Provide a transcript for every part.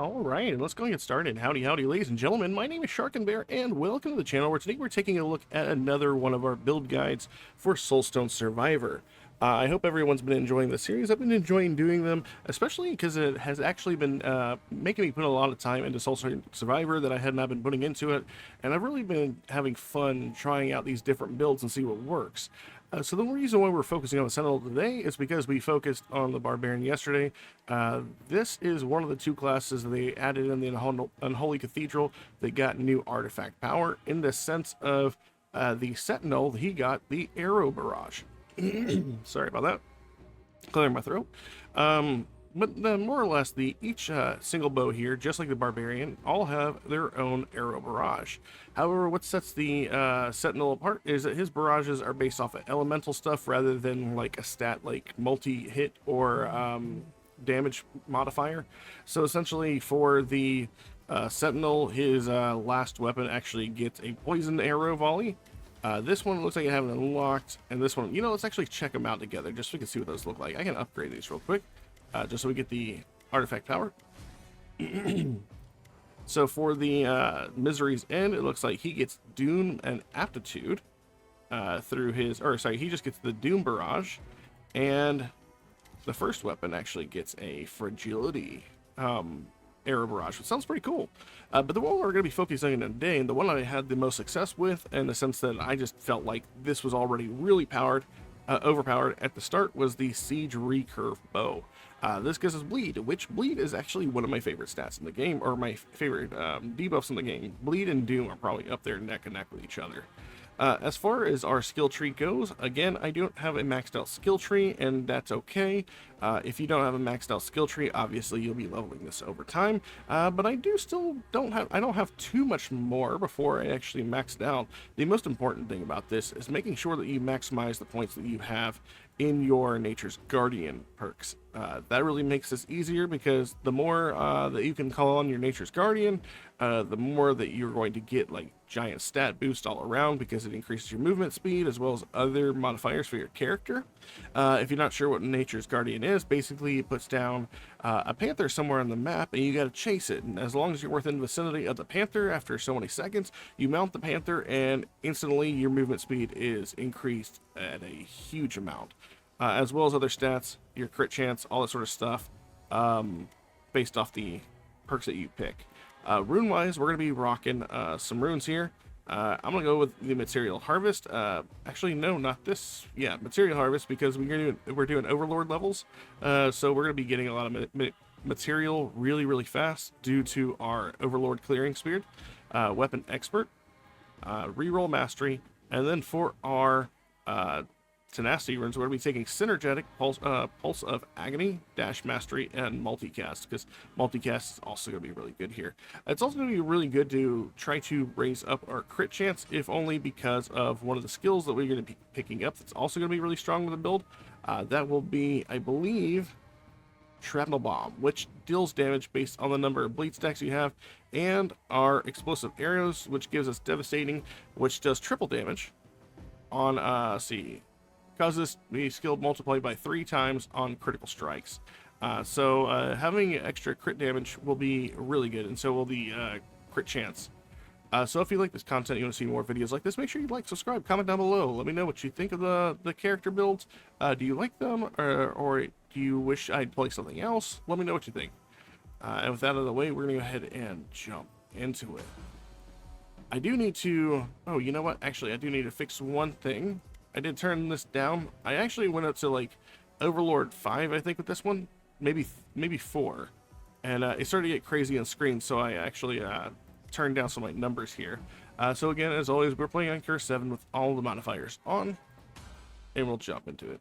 All right, let's go and get started. Howdy, howdy, ladies and gentlemen. My name is Sharkinbear, and welcome to the channel where today we're taking a look at another one of our build guides for Soulstone Survivor. I hope everyone's been enjoying the series. I've been enjoying doing them, especially because it has actually been making me put a lot of time into Soulstone Survivor that I had not been putting into it, and I've really been having fun trying out these different builds and see what works. So the reason why we're focusing on the Sentinel today is because we focused on the Barbarian yesterday. This is one of the two classes that they added in the Unholy Cathedral that got new artifact power, in the sense of the Sentinel, he got the Arrow Barrage. Sorry about that. Clearing my throat. But more or less, each single bow here, just like the Barbarian, all have their own arrow barrage. However, what sets the Sentinel apart is that his barrages are based off of elemental stuff rather than like a stat like multi-hit or damage modifier. So essentially for the Sentinel, his last weapon actually gets a poison arrow volley. This one looks like I have it unlocked, and this one, let's actually check them out together just so we can see what those look like. I can upgrade these real quick. Just so we get the artifact power. So for the Misery's End, it looks like he gets Doom and Aptitude through his, he just gets the Doom Barrage, and the first weapon actually gets a Fragility Arrow Barrage, which sounds pretty cool. But the one we're going to be focusing on today, and the one I had the most success with, in the sense that I just felt like this was already really overpowered at the start, was the Siege Recurve Bow. This gives us Bleed, which Bleed is actually one of my favorite stats in the game, or my favorite debuffs in the game. Bleed and Doom are probably up there neck and neck with each other. As far as our skill tree goes, again, I don't have a maxed out skill tree, and that's okay. If you don't have a maxed out skill tree, obviously you'll be leveling this over time. But I don't have too much more before I actually maxed out. The most important thing about this is making sure that you maximize the points that you have in your Nature's Guardian perks. That really makes this easier, because the more that you can call on your Nature's Guardian, the more that you're going to get like giant stat boost all around, because it increases your movement speed as well as other modifiers for your character. If you're not sure what Nature's Guardian is, basically it puts down a panther somewhere on the map, and you got to chase it, and as long as you're within the vicinity of the panther, after so many seconds, you mount the panther, and instantly your movement speed is increased at a huge amount. As well as other stats, your crit chance, all that sort of stuff, based off the perks that you pick. Rune-wise, we're going to be rocking some runes here. I'm going to go with the Material Harvest. Actually, no, not this. Yeah, Material Harvest, because we're doing Overlord levels. So we're going to be getting a lot of material really, really fast due to our Overlord clearing speed. Weapon Expert, Reroll Mastery, and then for our Tenacity runes, we're going to be taking Synergetic, Pulse of Agony, Dash Mastery, and Multicast, because Multicast is also going to be really good here. It's also going to be really good to try to raise up our crit chance, if only because of one of the skills that we're going to be picking up that's also going to be really strong with the build. That will be, I believe, Shrapnel Bomb, which deals damage based on the number of bleed stacks you have, and our Explosive Arrows, which gives us Devastating, which does triple damage on, causes the skill multiplied by 3 times on critical strikes. So having extra crit damage will be really good, and so will the crit chance. So if you like this content, you want to see more videos like this, make sure you like, subscribe, comment down below. Let me know what you think of the character builds. Do you like them, or do you wish I'd play something else? Let me know what you think. And with that out of the way, we're going to go ahead and jump into it. I do need to... Oh, you know what? Actually, I do need to fix one thing. I did turn this down. I actually went up to like Overlord 5, I think, with this one, maybe 4, and it started to get crazy on screen, so I actually turned down some of my numbers here. So again, as always, we're playing on Curse 7 with all the modifiers on, and we'll jump into it.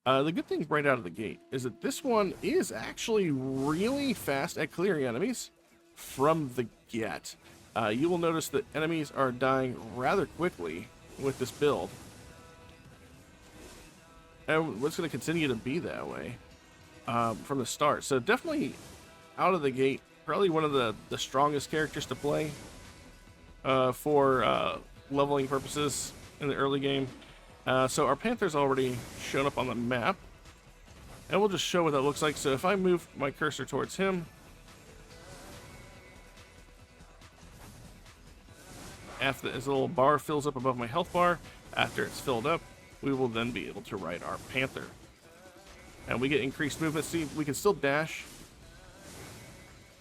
The good thing right out of the gate is that this one is actually really fast at clearing enemies from the get. You will notice that enemies are dying rather quickly with this build. And it's going to continue to be that way from the start. So definitely out of the gate, probably one of the strongest characters to play for leveling purposes in the early game. So our Panther's already shown up on the map. And we'll just show what that looks like. So if I move my cursor towards him, after this little bar fills up above my health bar, after it's filled up, we will then be able to ride our Panther. And we get increased movement. See, we can still dash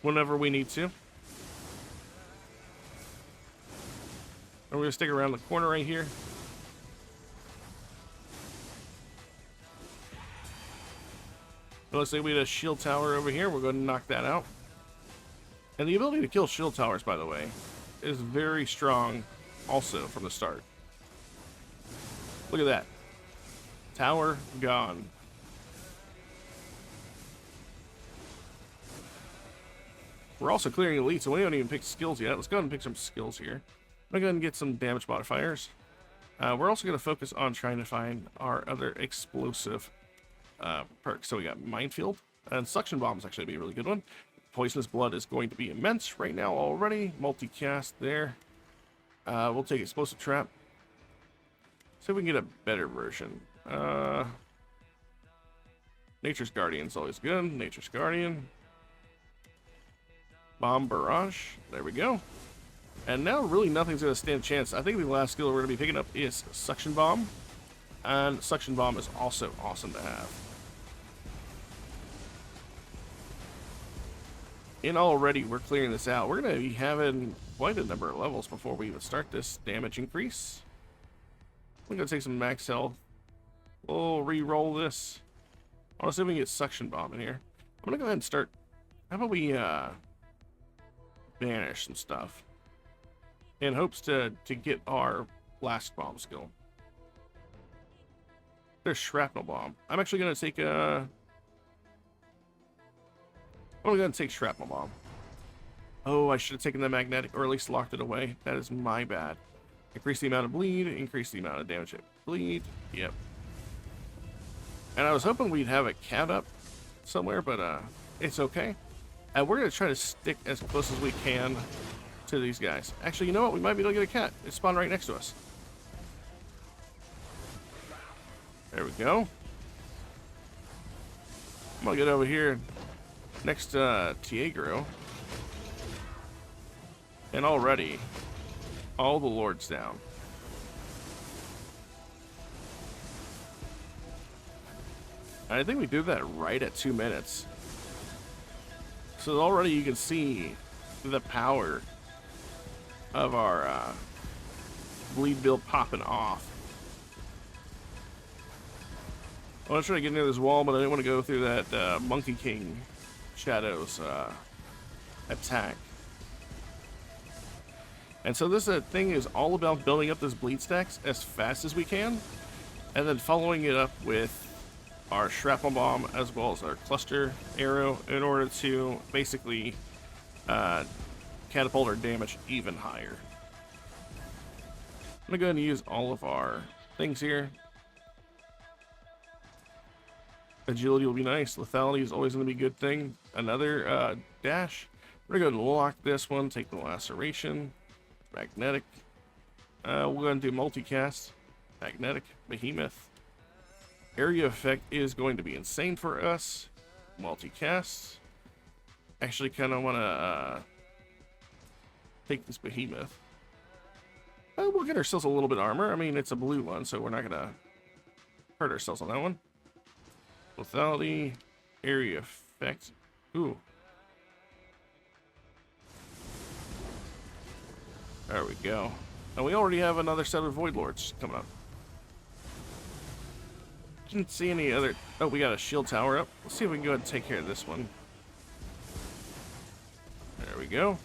whenever we need to. And we're going to stick around the corner right here. It looks like we had a shield tower over here. We're going to knock that out. And the ability to kill shield towers, by the way, is very strong also from the start. Look at that. Tower gone. We're also clearing elite, so we haven't even picked skills yet. Let's go ahead and pick some skills here. I'm going to go ahead and get some damage modifiers. We're also going to focus on trying to find our other explosive perks. So we got Minefield, and Suction Bomb is actually going to be a really good one. Poisonous Blood is going to be immense right now already. Multicast there. We'll take Explosive Trap. See if we can get a better version. Nature's Guardian is always good. Nature's Guardian. Bomb Barrage. There we go. And now really nothing's going to stand a chance. I think the last skill we're going to be picking up is Suction Bomb. And Suction Bomb is also awesome to have. And already we're clearing this out. We're going to be having quite a number of levels before we even start this damage increase. We're going to take some max health. We'll re-roll this. I want to see if we can get Suction Bomb in here. I'm going to go ahead and start. How about we banish some stuff in hopes to get our Blast Bomb skill. There's Shrapnel Bomb. I'm actually going to take a... I'm going to take Shrapnel Bomb. Oh, I should have taken the magnetic, or at least locked it away. That is my bad. Increase the amount of bleed, increase the amount of damage it bleed. Yep. And I was hoping we'd have a cat up somewhere, but it's okay. And we're going to try to stick as close as we can to these guys. Actually, you know what? We might be able to get a cat. It spawned right next to us. There we go. I'm going to get over here next to Tiagro. And already, all the lords down. I think we did that right at 2 minutes. So already you can see the power of our bleed build popping off. I want to try to get near this wall, but I didn't want to go through that Monkey King Shadows attack. And so this thing is all about building up those bleed stacks as fast as we can, and then following it up with our Shrapnel Bomb as well as our Cluster Arrow in order to basically catapult our damage even higher. I'm going to go ahead and use all of our things here. Agility will be nice. Lethality is always going to be a good thing. Another dash. We're going to lock this one, take the Laceration. Magnetic. We're going to do Multicast. Magnetic. Behemoth. Area Effect is going to be insane for us. Multicast. Actually kind of want to take this Behemoth. We'll get ourselves a little bit of armor. I mean, it's a blue one, so we're not going to hurt ourselves on that one. Lethality. Area Effect. Ooh. There we go. And we already have another set of Void Lords coming up. Didn't see any other... Oh, we got a shield tower up. Let's see if we can go ahead and take care of this one. There we go.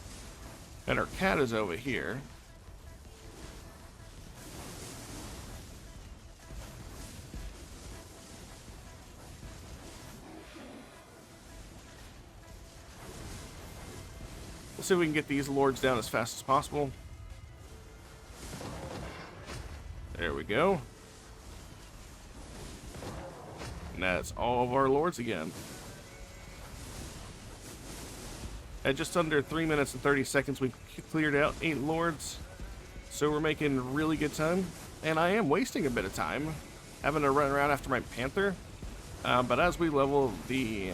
And our cat is over here. Let's see if we can get these lords down as fast as possible. There we go. And that's all of our lords again. At just under 3 minutes and 30 seconds, we cleared out 8 lords. So we're making really good time. And I am wasting a bit of time having to run around after my Panther. But as we level the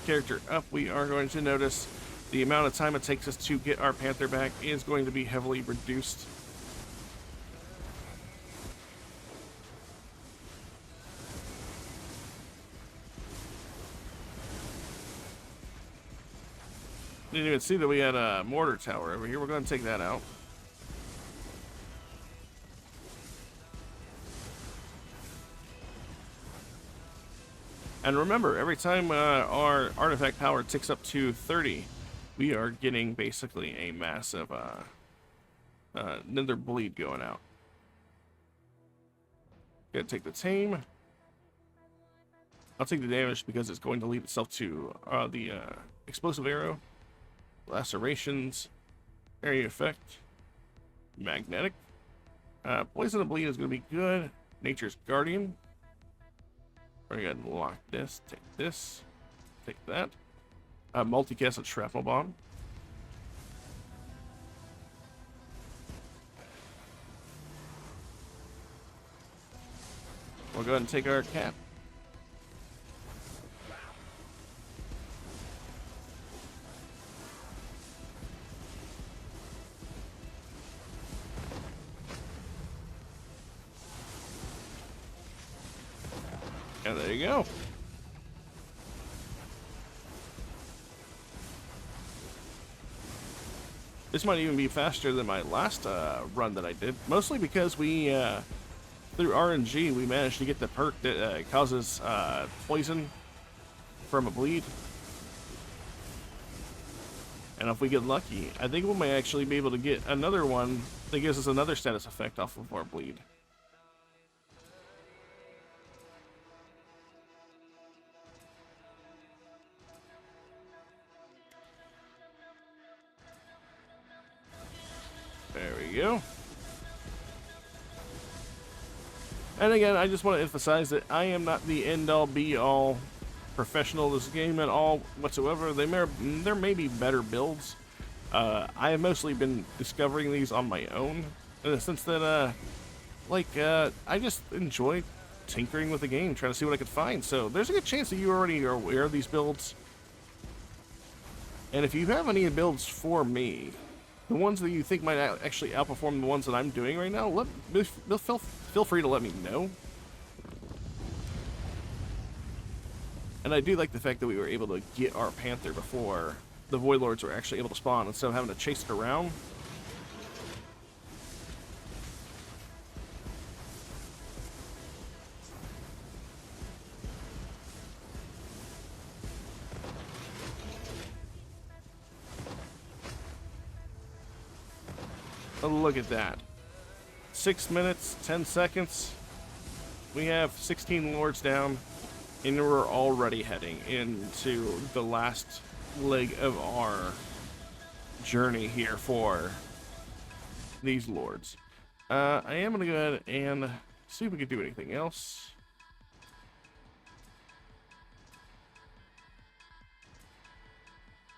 character up, we are going to notice the amount of time it takes us to get our Panther back is going to be heavily reduced. Didn't even see that we had a mortar tower over here. We're going to take that out. And remember, every time our artifact power ticks up to 30, we are getting basically a massive nether bleed going out. Gonna take the tame. I'll take the damage because it's going to lead itself to the explosive arrow, lacerations, area effect, magnetic. Poison and bleed is going to be good. Nature's Guardian. We're going to lock this, take that. Multicast and shrapnel bomb. We'll go ahead and take our cap. And there you go. This might even be faster than my last run that I did. Mostly because we, through RNG, we managed to get the perk that causes poison from a bleed. And if we get lucky, I think we may actually be able to get another one that gives us another status effect off of our bleed. There we go. And again, I just want to emphasize that I am not the end-all, be-all professional of this game at all whatsoever. There may be better builds. I have mostly been discovering these on my own, in the sense that, I just enjoy tinkering with the game, trying to see what I could find. So there's a good chance that you already are aware of these builds. And if you have any builds for me, the ones that you think might actually outperform the ones that I'm doing right now, feel free to let me know. And I do like the fact that we were able to get our Panther before the Void Lords were actually able to spawn, instead of having to chase it around. Oh, look at that. 6 minutes, 10 seconds. We have 16 lords down, and we're already heading into the last leg of our journey here for these lords. I am going to go ahead and see if we can do anything else.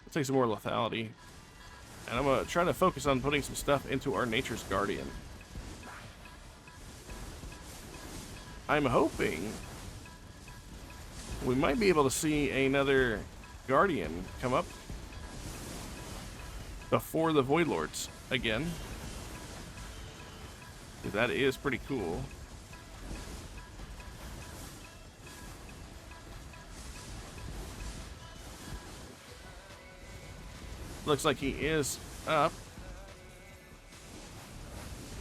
Let's take some more lethality. And I'm going to try to focus on putting some stuff into our Nature's Guardian. I'm hoping we might be able to see another Guardian come up before the Void Lords again. That is pretty cool. Looks like he is up.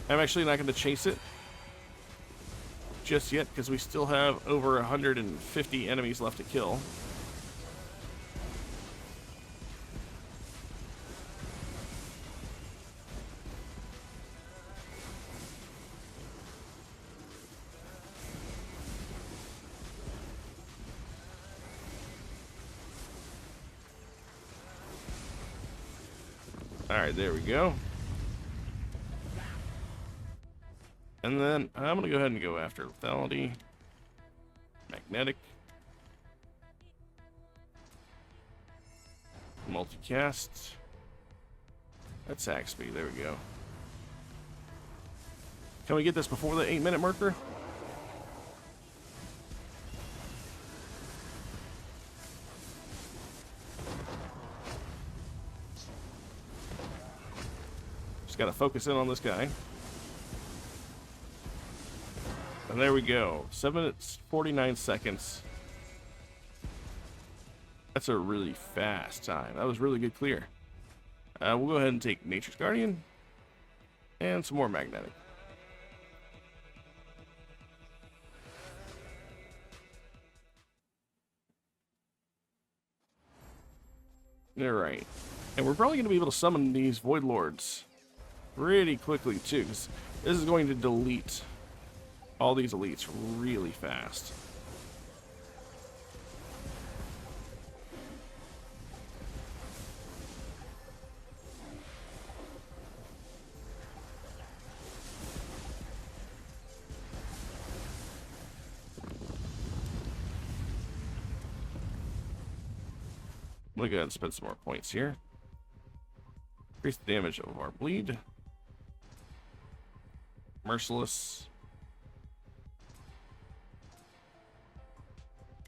I'm actually not going to chase it just yet because we still have over 150 enemies left to kill. Alright, there we go. And then I'm going to go ahead and go after lethality, magnetic, multicast, attack speed. There we go. Can we get this before the 8-minute marker? Just gotta focus in on this guy. And there we go. 7 minutes, 49 seconds. That's a really fast time. That was really good clear. We'll go ahead and take Nature's Guardian. And some more Magnetic. Alright. And we're probably going to be able to summon these Void Lords pretty quickly too, because this is going to delete all these elites really fast. I'm going to go ahead and spend some more points here. Increase the damage of our bleed. Merciless.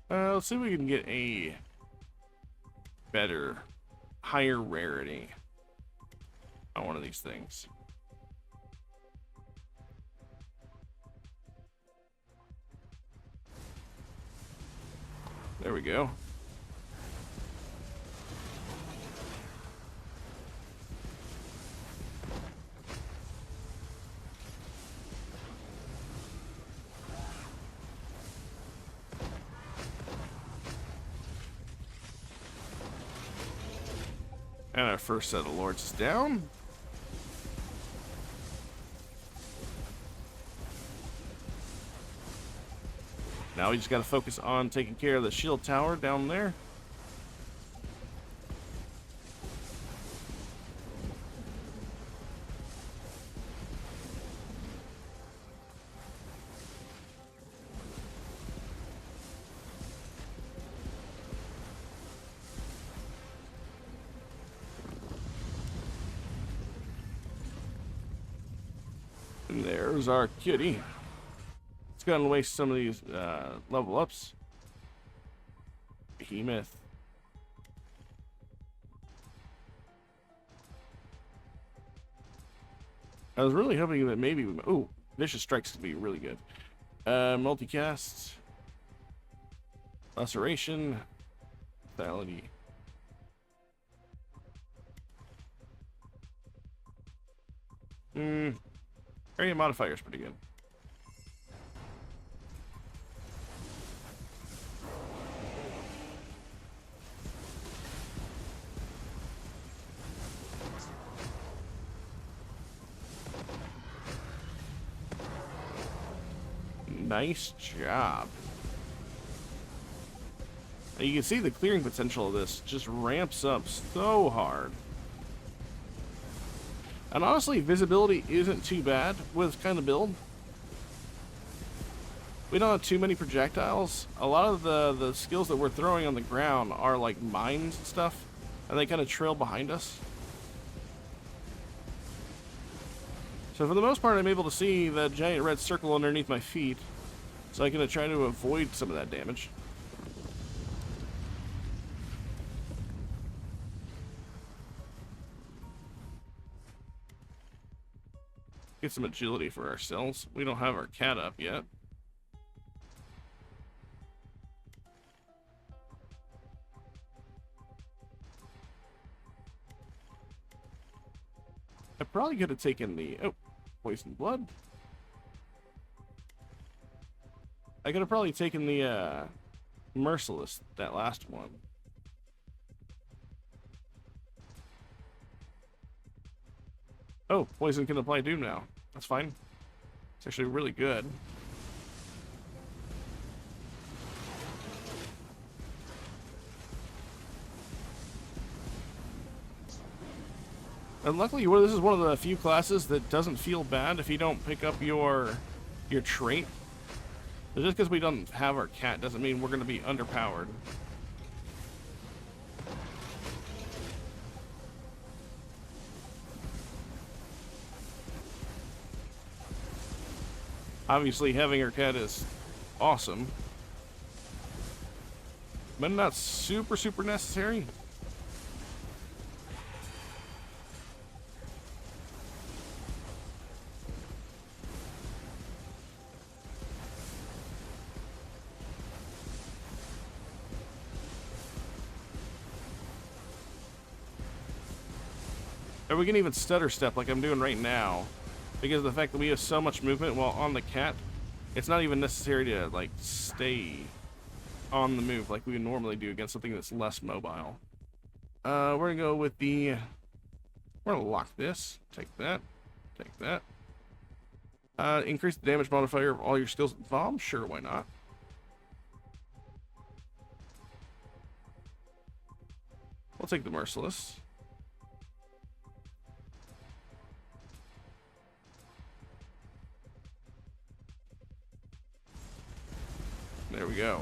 Let's see if we can get a better, higher rarity on one of these things. There we go. And our first set of lords is down. Now we just got to focus on taking care of the shield tower down there. And there's our kitty. Let's go ahead and waste some of these level ups. Behemoth. I was really hoping that maybe we... Ooh, Vicious Strikes could be really good. Multicast. Laceration. Lethality. Area modifier is pretty good. Nice job. Now you can see the clearing potential of this just ramps up so hard. And honestly, visibility isn't too bad with this kind of build. We don't have too many projectiles. A lot of the skills that we're throwing on the ground are like mines and stuff, and they kind of trail behind us. So for the most part, I'm able to see that giant red circle underneath my feet, so I can try to avoid some of that damage. Get some agility for ourselves. We don't have our cat up yet. I probably could have taken the... Oh, poison blood. I could have probably taken the Merciless, that last one. Oh, poison can apply doom now. That's fine. It's actually really good. And luckily, this is one of the few classes that doesn't feel bad if you don't pick up your trait. So just because we don't have our cat doesn't mean we're going to be underpowered. Obviously, having our cat is awesome, but not super necessary. Or we can even stutter step like I'm doing right now. Because of the fact that we have so much movement while on the cat, it's not even necessary to, like, stay on the move like we would normally do against something that's less mobile. We're gonna go with the... We're gonna lock this. Take that. Take that. Increase the damage modifier of all your skills with Vom? Sure, why not? We'll take the Merciless. There we go.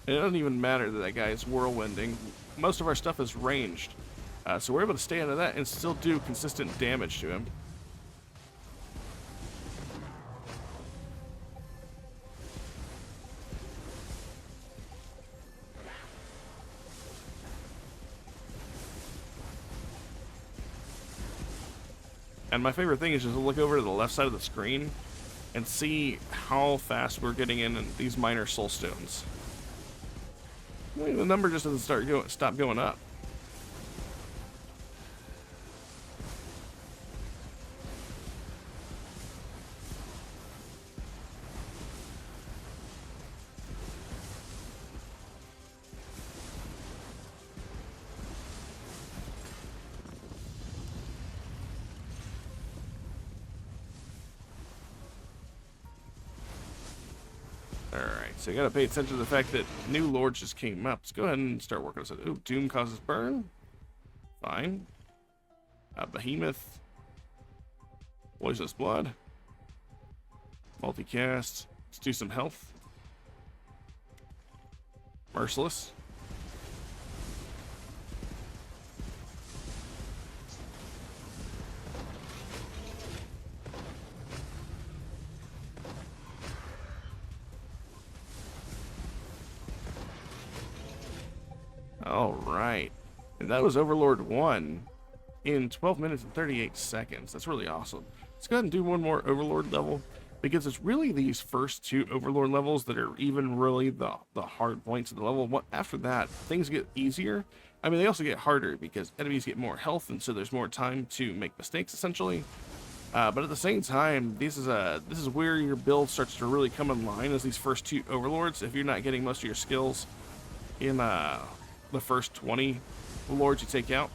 And it doesn't even matter that that guy is whirlwinding. Most of our stuff is ranged. So we're able to stay under that and still do consistent damage to him. And my favorite thing is just to look over to the left side of the screen and see how fast we're getting in these minor Soulstones. The number just doesn't stop going up. So you gotta pay attention to the fact that new lords just came up. Let's go ahead and start working on it. Ooh, Doom causes burn. Fine. Behemoth. Poisonous blood. Multicast. Let's do some health. Merciless. Alright. And that was Overlord 1 in 12 minutes and 38 seconds. That's really awesome. Let's go ahead and do one more Overlord level, because it's really these first two Overlord levels that are even really the hard points of the level. After that, things get easier. I mean, they also get harder because enemies get more health, and so there's more time to make mistakes, essentially. But at the same time, this is where your build starts to really come in line, as these first two Overlords. If you're not getting most of your skills in the first 20 lords you take out.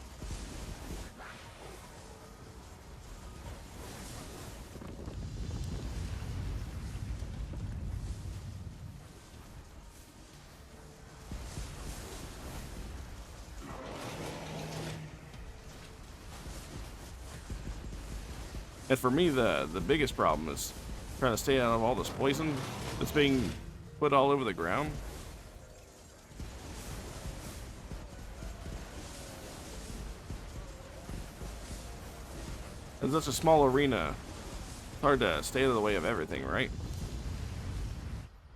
And for me, the biggest problem is trying to stay out of all this poison that's being put all over the ground. It's such a small arena, it's hard to stay out of the way of everything, right?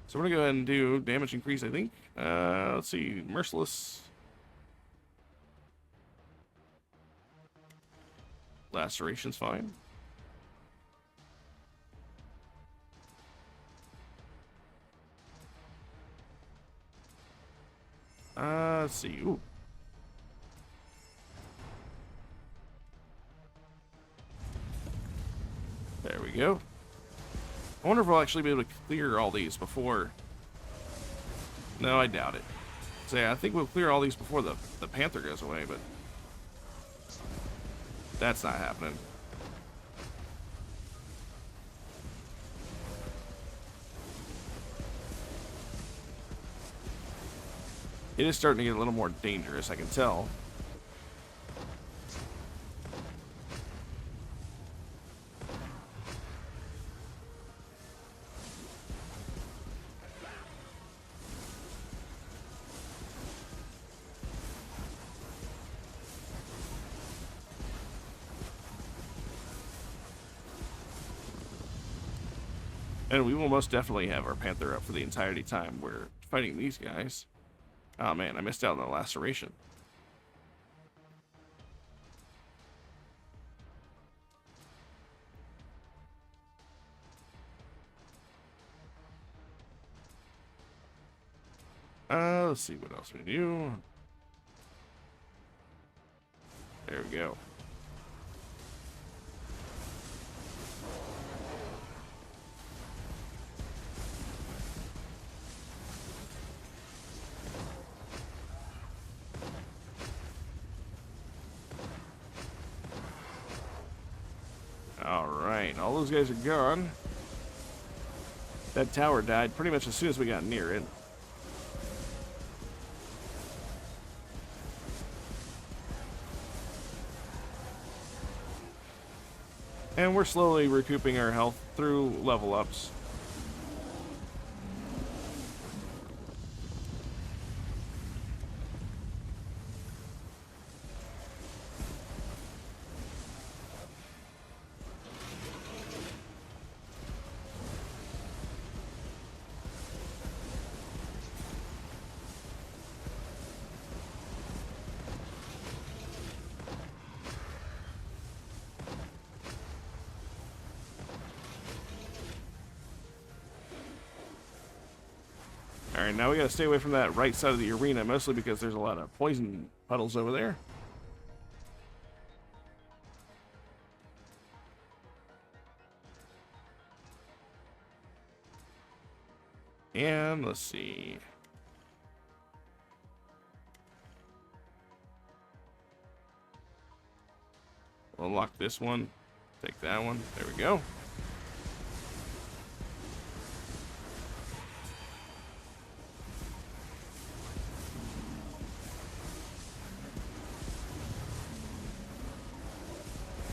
So we're gonna go ahead and do damage increase, I think. Let's see, Merciless. Laceration's fine. Let's see. Ooh. There we go. I wonder if we'll actually be able to clear all these before... No, I doubt it. So yeah, I think we'll clear all these before the Panther goes away, but... That's not happening. It is starting to get a little more dangerous, I can tell. And we will most definitely have our Panther up for the entirety time we're fighting these guys. Oh man, I missed out on the laceration. Let's see what else we do. There we go. Alright, all those guys are gone. That tower died pretty much as soon as we got near it. And we're slowly recouping our health through level ups. Alright, now we gotta stay away from that right side of the arena, mostly because there's a lot of poison puddles over there. And let's see. We'll unlock this one. Take that one. There we go.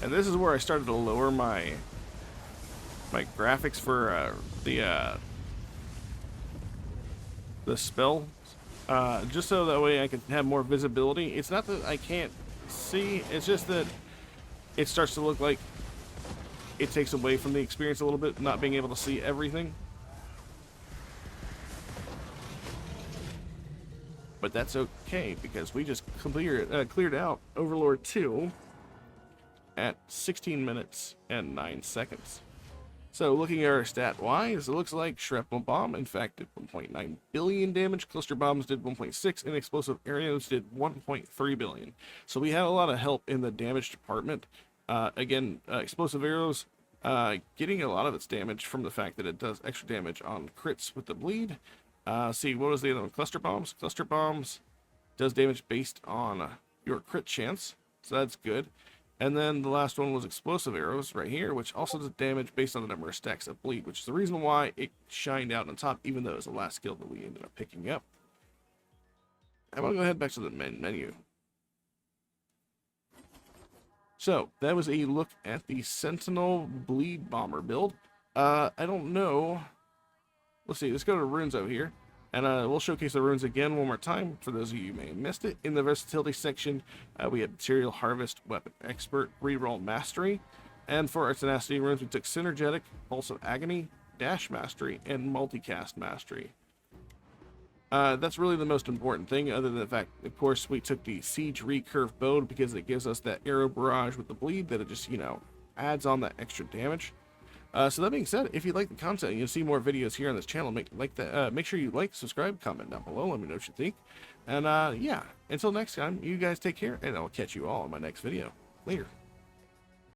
And this is where I started to lower my graphics for the spell, just so that way I can have more visibility. It's not that I can't see, it's just that it starts to look like it takes away from the experience a little bit, not being able to see everything. But that's okay, because we just cleared out Overlord 2 at 16 minutes and 9 seconds. So looking at our stat-wise, it looks like Shrapnel Bomb, in fact, did 1.9 billion damage, Cluster Bombs did 1.6, and Explosive Arrows did 1.3 billion. So we had a lot of help in the damage department. Again, Explosive Arrows getting a lot of its damage from the fact that it does extra damage on crits with the bleed. See, what was the other one? Cluster Bombs? Cluster Bombs does damage based on your crit chance, so that's good. And then the last one was Explosive Arrows right here, which also does damage based on the number of stacks of bleed, which is the reason why it shined out on top, even though it was the last skill that we ended up picking up. I'm going to go ahead back to the menu. So, that was a look at the Sentinel Bleed Bomber build. I don't know. Let's see, let's go to runes over here. And we'll showcase the runes again one more time for those of you who may have missed it. In the versatility section, we have Material Harvest, Weapon Expert, Reroll Mastery. And for our tenacity runes, we took Synergetic, Pulse of Agony, Dash Mastery, and Multicast Mastery. That's really the most important thing, other than the fact, of course, we took the Siege Recurve Bow because it gives us that arrow barrage with the bleed that it just, you know, adds on that extra damage. So that being said, if you like the content and you'll see more videos here on this channel, make sure you like, subscribe, comment down below, let me know what you think. And yeah, until next time, you guys take care, and I'll catch you all in my next video. Later.